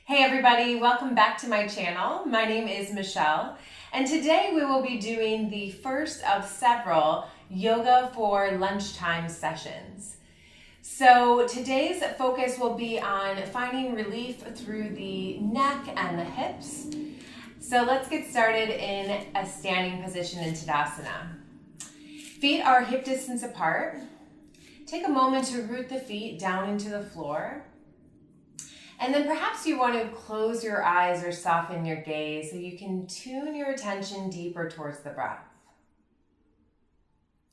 Hey everybody, welcome back to my channel. My name is Michelle, and today we will be doing the first of several yoga for lunchtime sessions. So today's focus will be on finding relief through the neck and the hips. So let's get started in a standing position in Tadasana. Feet are hip distance apart. Take a moment to root the feet down into the floor. And then perhaps you want to close your eyes or soften your gaze so you can tune your attention deeper towards the breath.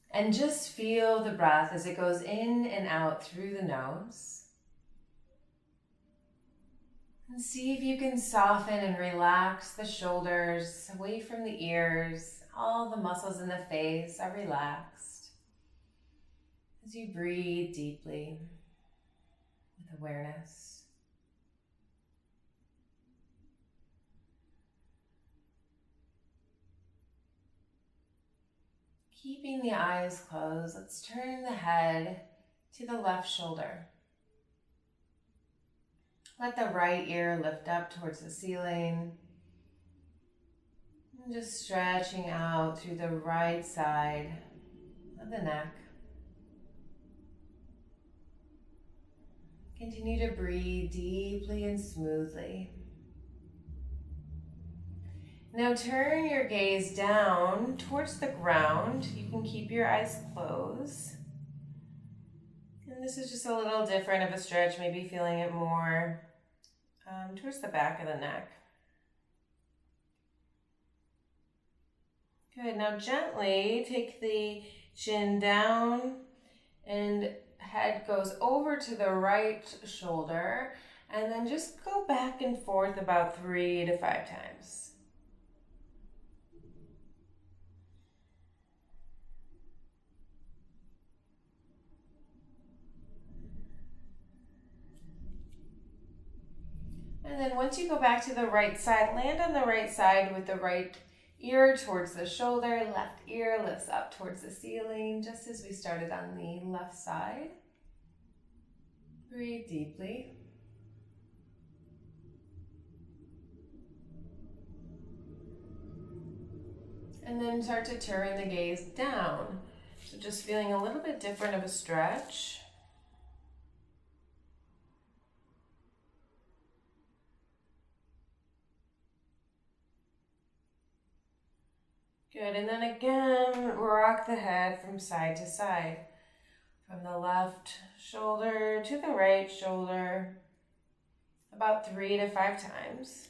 And just feel the breath as it goes in and out through the nose. And see if you can soften and relax the shoulders away from the ears. All the muscles in the face are relaxed as you breathe deeply with awareness. Keeping the eyes closed, let's turn the head to the left shoulder. Let the right ear lift up towards the ceiling. And just stretching out through the right side of the neck. Continue to breathe deeply and smoothly. Now turn your gaze down towards the ground. You can keep your eyes closed. And this is just a little different of a stretch, maybe feeling it more towards the back of the neck. Good, now gently take the chin down and head goes over to the right shoulder, and then just go back and forth about 3 to 5 times. And then once you go back to the right side, land on the right side with the right ear towards the shoulder, left ear lifts up towards the ceiling, just as we started on the left side. Breathe deeply. And then start to turn the gaze down. So just feeling a little bit different of a stretch. Good, and then again, rock the head from side to side. From the left shoulder to the right shoulder, about 3 to 5 times.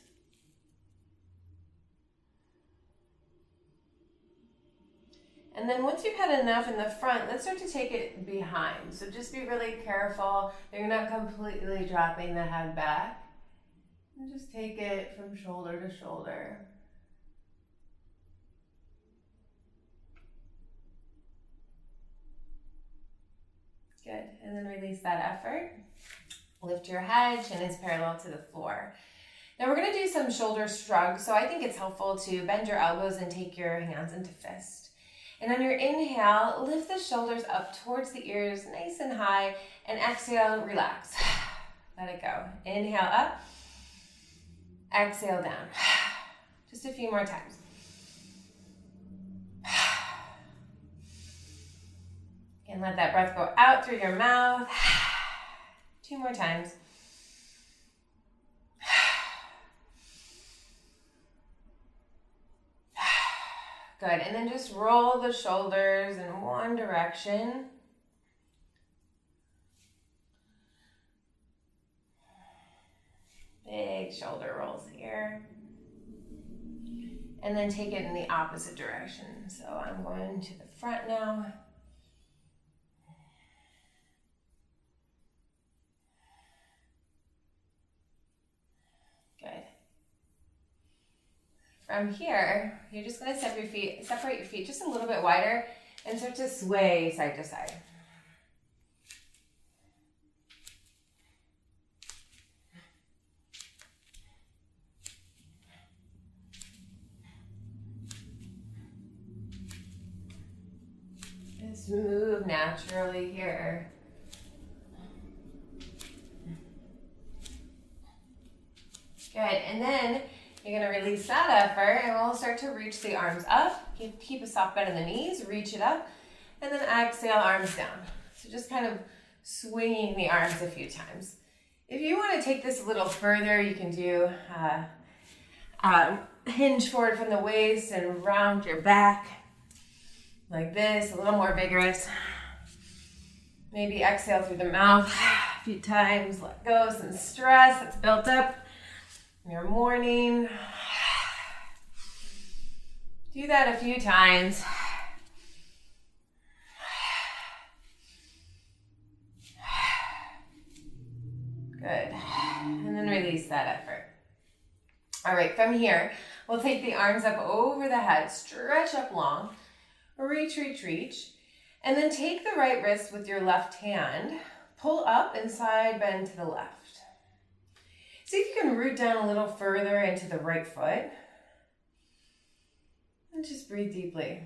And then once you've had enough in the front, let's start to take it behind. So just be really careful that you're not completely dropping the head back. And just take it from shoulder to shoulder. Good, and then release that effort. Lift your head, chin is parallel to the floor. Now we're gonna do some shoulder shrugs, so I think it's helpful to bend your elbows and take your hands into fist. And on your inhale, lift the shoulders up towards the ears, nice and high, and exhale, relax. Let it go. Inhale up, exhale down. Just a few more times. And let that breath go out through your mouth. 2 more times. Good, and then just roll the shoulders in one direction. Big shoulder rolls here. And then take it in the opposite direction. So I'm going to the front now. Good. From here, you're just going to separate your feet just a little bit wider and start to sway side to side. Just move naturally here. Good, and then you're gonna release that effort and we'll start to reach the arms up. Keep a soft bend in the knees, reach it up, and then exhale, arms down. So just kind of swinging the arms a few times. If you wanna take this a little further, you can do hinge forward from the waist and round your back like this, a little more vigorous. Maybe exhale through the mouth a few times, let go some stress that's built up in your morning. Do that a few times. Good. And then release that effort. All right, from here, we'll take the arms up over the head, stretch up long, reach, reach, reach. And then take the right wrist with your left hand, pull up and side bend to the left. See if you can root down a little further into the right foot. And just breathe deeply.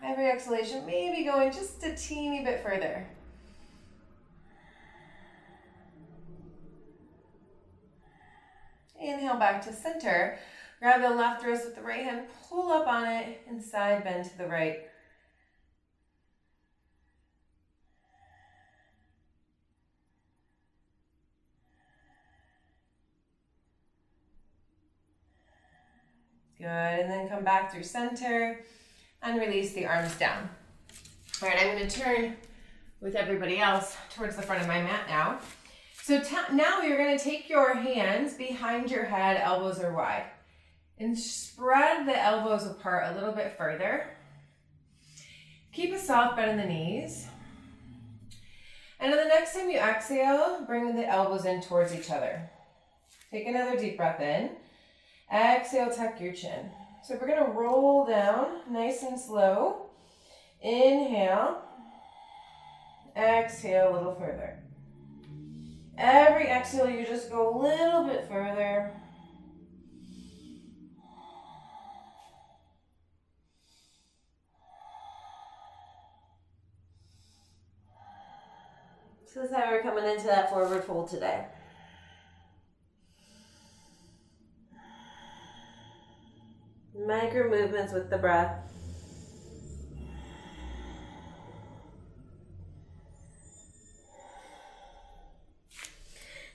Every exhalation, maybe going just a teeny bit further. Inhale back to center. Grab the left wrist with the right hand, pull up on it, and side bend to the right. Good, and then come back through center and release the arms down. All right, I'm gonna turn with everybody else towards the front of my mat now. So now you're gonna take your hands behind your head, elbows are wide. And spread the elbows apart a little bit further. Keep a soft bend in the knees. And then the next time you exhale, bring the elbows in towards each other. Take another deep breath in. Exhale, tuck your chin. So we're gonna roll down nice and slow. Inhale. Exhale a little further. Every exhale, you just go a little bit further. So this is how we're coming into that forward fold today. Micro movements with the breath.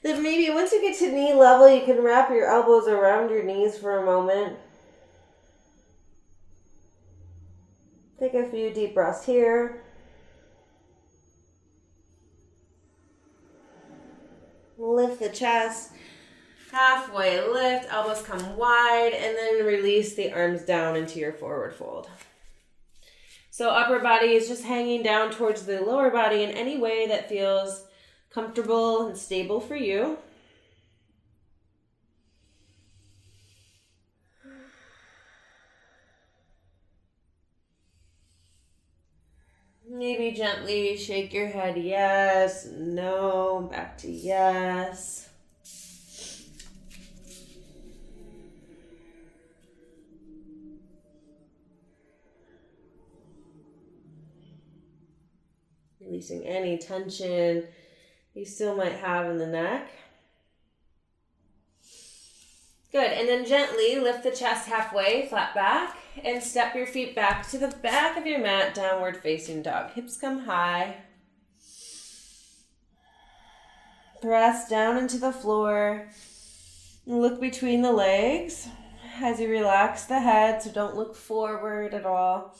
Then maybe once you get to knee level, you can wrap your elbows around your knees for a moment. Take a few deep breaths here. Lift the chest, halfway lift, elbows come wide, and then release the arms down into your forward fold. So upper body is just hanging down towards the lower body in any way that feels comfortable and stable for you. Maybe gently shake your head yes, no, back to yes. Releasing any tension you still might have in the neck. Good, and then gently lift the chest halfway, flat back, and step your feet back to the back of your mat, downward facing dog. Hips come high. Press down into the floor. Look between the legs as you relax the head, so don't look forward at all.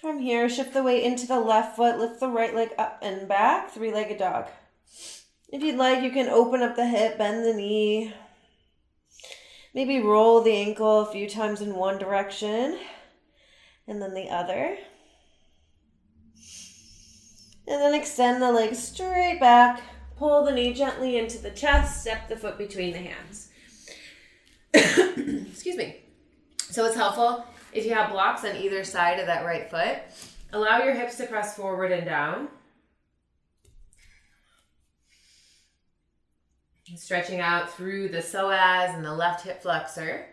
From here, shift the weight into the left foot, lift the right leg up and back, three-legged dog. If you'd like, you can open up the hip, bend the knee. Maybe roll the ankle a few times in one direction and then the other. And then extend the leg straight back, pull the knee gently into the chest, step the foot between the hands. Excuse me. So it's helpful if you have blocks on either side of that right foot. Allow your hips to press forward and down. Stretching out through the psoas and the left hip flexor.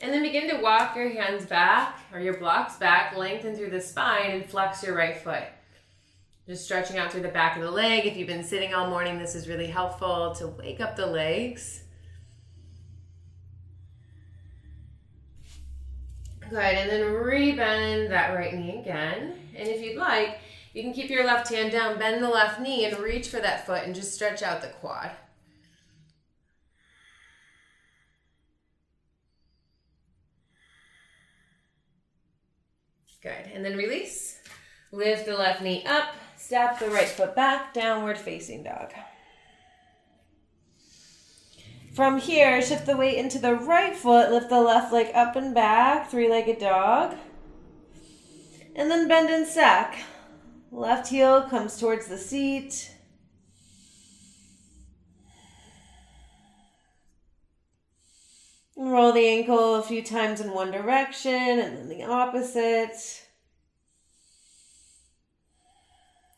And then begin to walk your hands back or your blocks back, lengthen through the spine and flex your right foot. Just stretching out through the back of the leg. If you've been sitting all morning, this is really helpful to wake up the legs. Good, and then rebend that right knee again. And if you'd like, you can keep your left hand down, bend the left knee and reach for that foot and just stretch out the quad. Good, and then release. Lift the left knee up, step the right foot back, downward facing dog. From here, shift the weight into the right foot, lift the left leg up and back, three-legged dog. And then bend and stack. Left heel comes towards the seat. And roll the ankle a few times in one direction and then the opposite.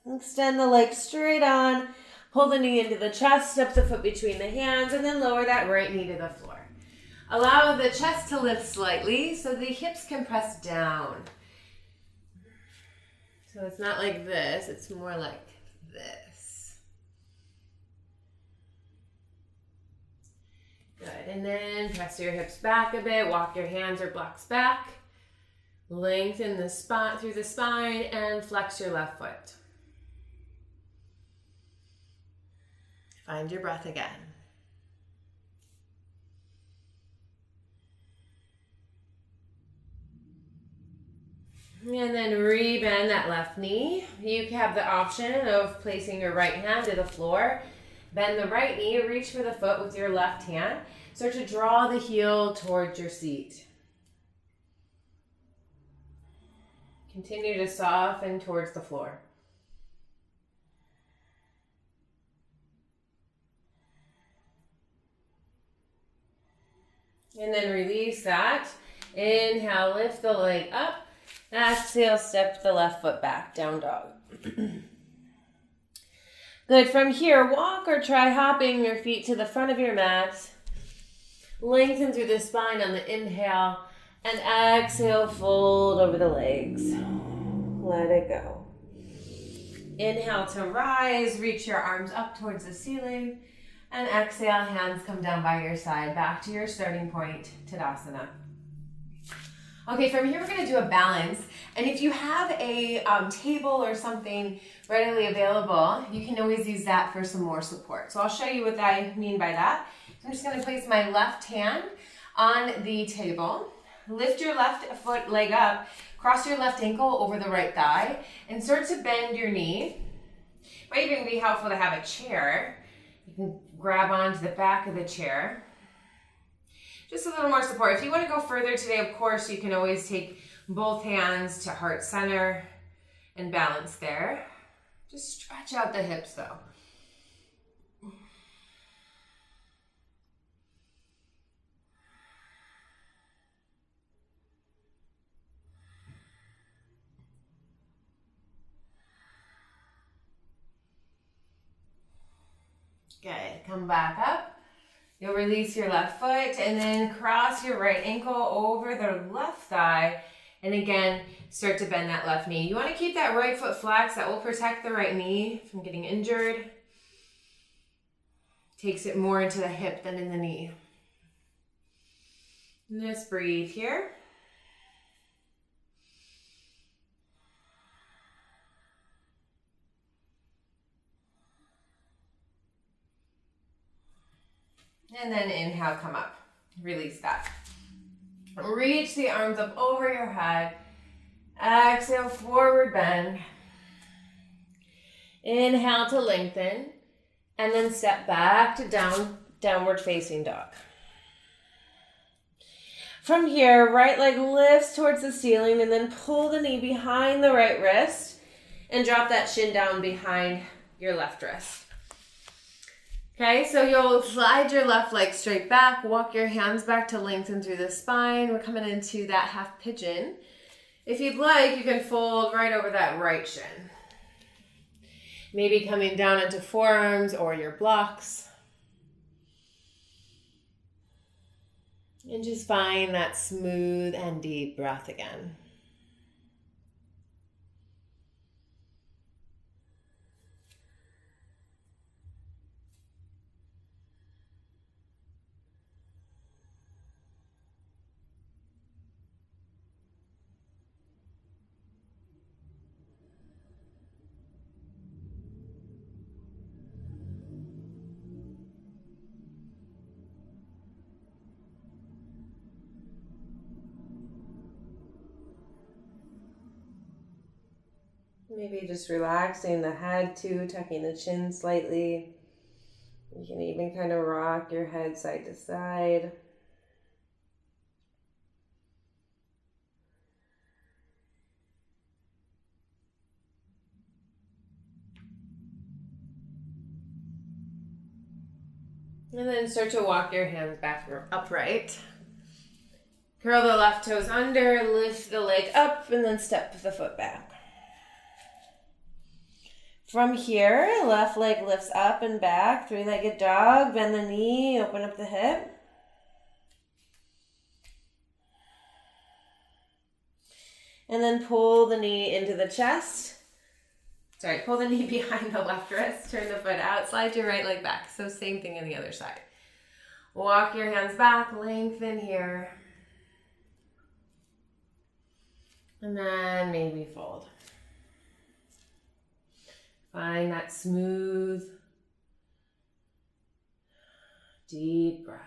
Extend the leg straight on. Pull the knee into the chest, step the foot between the hands, and then lower that right knee to the floor. Allow the chest to lift slightly so the hips can press down. So it's not like this, it's more like this. Good, and then press your hips back a bit, walk your hands or blocks back. Lengthen the spine through the spine and flex your left foot. Find your breath again. And then rebend that left knee. You have the option of placing your right hand to the floor. Bend the right knee, reach for the foot with your left hand. Start to draw the heel towards your seat. Continue to soften towards the floor. And then release that. Inhale, lift the leg up. Exhale, step the left foot back, down dog. Good, from here, walk or try hopping your feet to the front of your mat. Lengthen through the spine on the inhale. And exhale, fold over the legs. Let it go. Inhale to rise, reach your arms up towards the ceiling. And exhale, hands come down by your side, back to your starting point, Tadasana. Okay, from here we're going to do a balance. And if you have a table or something readily available, you can always use that for some more support. So I'll show you what I mean by that. So I'm just going to place my left hand on the table. Lift your left foot leg up, cross your left ankle over the right thigh, and start to bend your knee. Might even be helpful to have a chair. You can grab onto the back of the chair. Just a little more support. If you want to go further today, of course, you can always take both hands to heart center and balance there. Just stretch out the hips though. Good, come back up. You'll release your left foot and then cross your right ankle over the left thigh. And again, start to bend that left knee. You want to keep that right foot flexed. That will protect the right knee from getting injured. Takes it more into the hip than in the knee. And just breathe here. And then inhale, come up. Release that. Reach the arms up over your head. Exhale, forward bend. Inhale to lengthen. And then step back to downward facing dog. From here, right leg lifts towards the ceiling and then pull the knee behind the right wrist and drop that shin down behind your left wrist. Okay, so you'll slide your left leg straight back, walk your hands back to lengthen through the spine. We're coming into that half pigeon. If you'd like, you can fold right over that right shin. Maybe coming down into forearms or your blocks. And just find that smooth and deep breath again. Maybe just relaxing the head too, tucking the chin slightly. You can even kind of rock your head side to side. And then start to walk your hands back upright. Curl the left toes under, lift the leg up, and then step the foot back. From here, left leg lifts up and back, three-legged dog, bend the knee, open up the hip. And then pull the knee into the chest. Sorry, pull the knee behind the left wrist, turn the foot out, slide your right leg back. So same thing on the other side. Walk your hands back, lengthen here. And then maybe fold. Find that smooth, deep breath.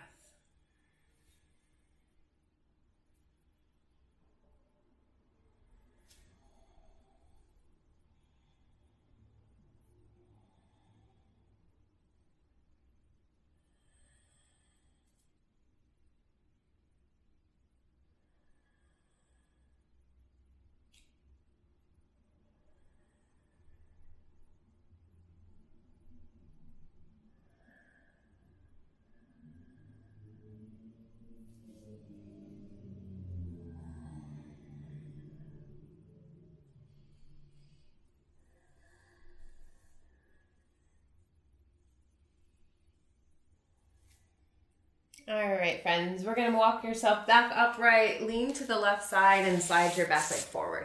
All right, friends, we're going to walk yourself back upright, lean to the left side, and slide your back leg forward.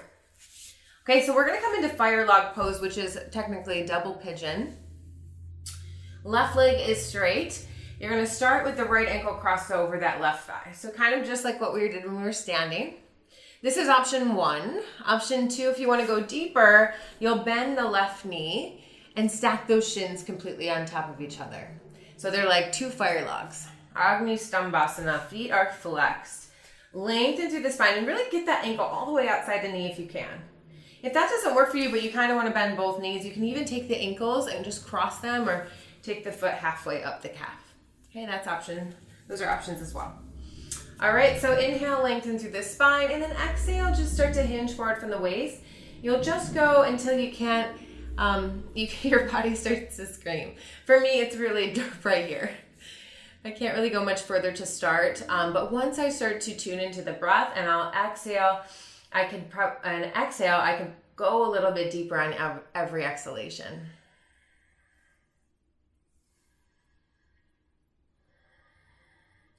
Okay, so we're going to come into fire log pose, which is technically double pigeon. Left leg is straight. You're going to start with the right ankle crossed over that left thigh. So kind of just like what we did when we were standing. This is option 1. Option 2, if you want to go deeper, you'll bend the left knee and stack those shins completely on top of each other. So they're like 2 fire logs. Agni Stambhasana, feet are flexed. Lengthen through the spine and really get that ankle all the way outside the knee if you can. If that doesn't work for you, but you kind of want to bend both knees, you can even take the ankles and just cross them or take the foot halfway up the calf. Okay, that's option. Those are options as well. All right, so inhale, lengthen through the spine, and then exhale, just start to hinge forward from the waist. You'll just go until you can't, your body starts to scream. For me, it's really right here. I can't really go much further to start, but once I start to tune into the breath and I'll exhale, I could go a little bit deeper on every exhalation.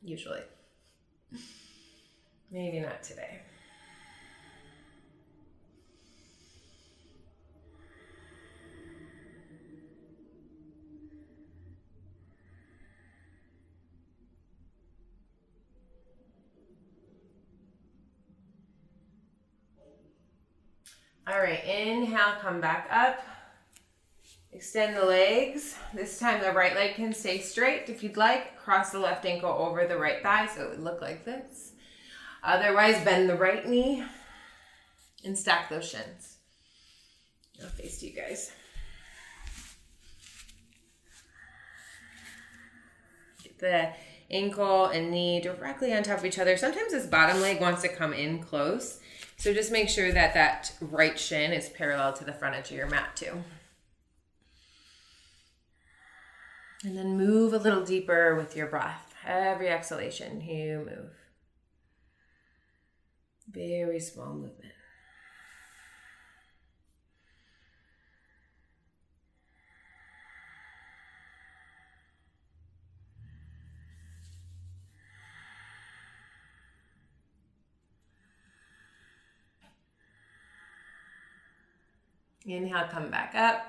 Usually. Maybe not today. All right, inhale, come back up. Extend the legs. This time the right leg can stay straight. If you'd like, cross the left ankle over the right thigh so it would look like this. Otherwise, bend the right knee and stack those shins. I'll face you guys. Get the ankle and knee directly on top of each other. Sometimes this bottom leg wants to come in close. So just make sure that that right shin is parallel to the front edge of your mat too. And then move a little deeper with your breath. Every exhalation, you move. Very small movement. Inhale, come back up.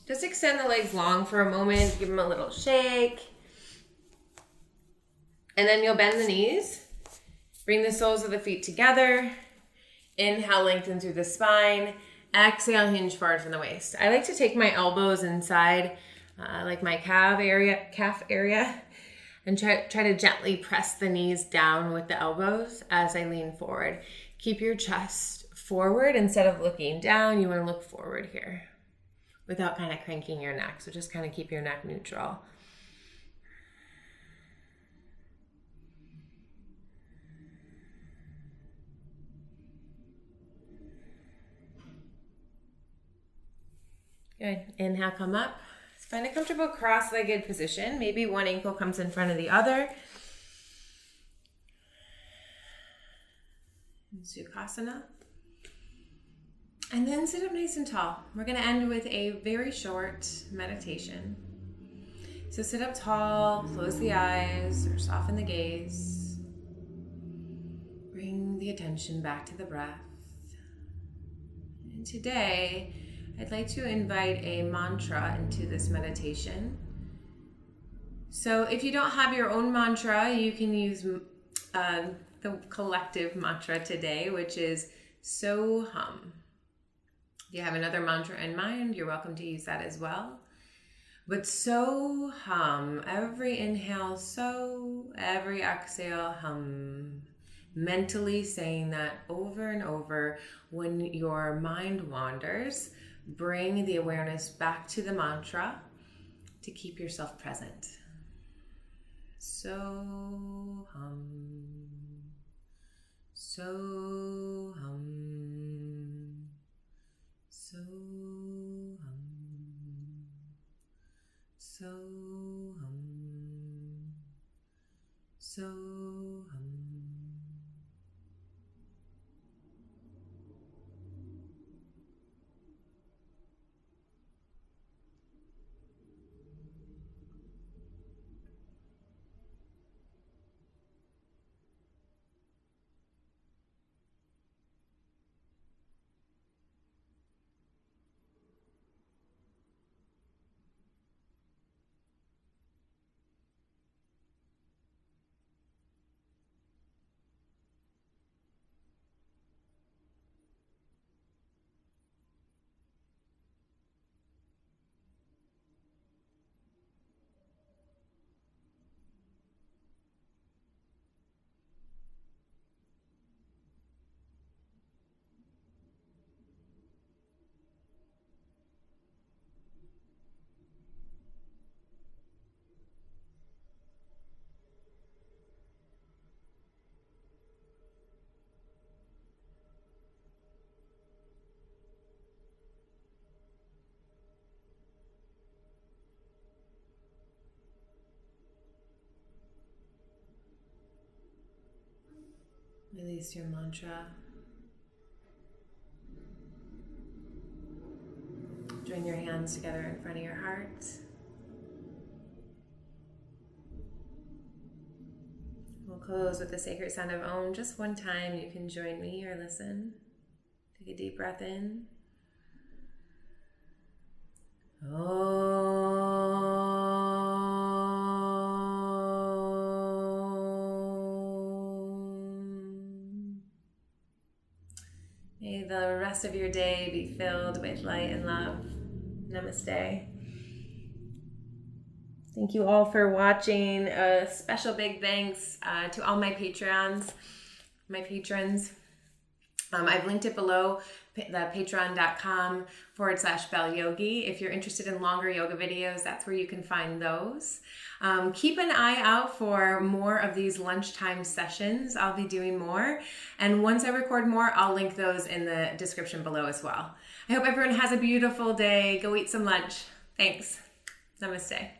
Just extend the legs long for a moment. Give them a little shake. And then you'll bend the knees. Bring the soles of the feet together. Inhale, lengthen through the spine. Exhale, hinge forward from the waist. I like to take my elbows inside, like my calf area, and try to gently press the knees down with the elbows as I lean forward. Keep your chest forward instead of looking down. You want to look forward here without kind of cranking your neck. So just kind of keep your neck neutral. Good. Inhale, come up. Find a comfortable cross-legged position. Maybe one ankle comes in front of the other. Sukhasana. And then sit up nice and tall. We're going to end with a very short meditation. So sit up tall, close the eyes or soften the gaze. Bring the attention back to the breath. And today, I'd like to invite a mantra into this meditation. So if you don't have your own mantra, you can use the collective mantra today, which is So Hum. If you have another mantra in mind, you're welcome to use that as well. But So Hum, every inhale, so, every exhale, hum. Mentally saying that over and over. When your mind wanders, bring the awareness back to the mantra to keep yourself present. So hum, so hum, so hum, so hum, so hum. Release your mantra. Join your hands together in front of your heart. We'll close with the sacred sound of Om. Just one time you can join me or listen. Take a deep breath in. May the rest of your day be filled with light and love. Namaste. Thank you all for watching. A special big thanks to all my patrons. I've linked it below, the patreon.com/BelleYogi. If you're interested in longer yoga videos, that's where you can find those. Keep an eye out for more of these lunchtime sessions. I'll be doing more. And once I record more, I'll link those in the description below as well. I hope everyone has a beautiful day. Go eat some lunch. Thanks. Namaste.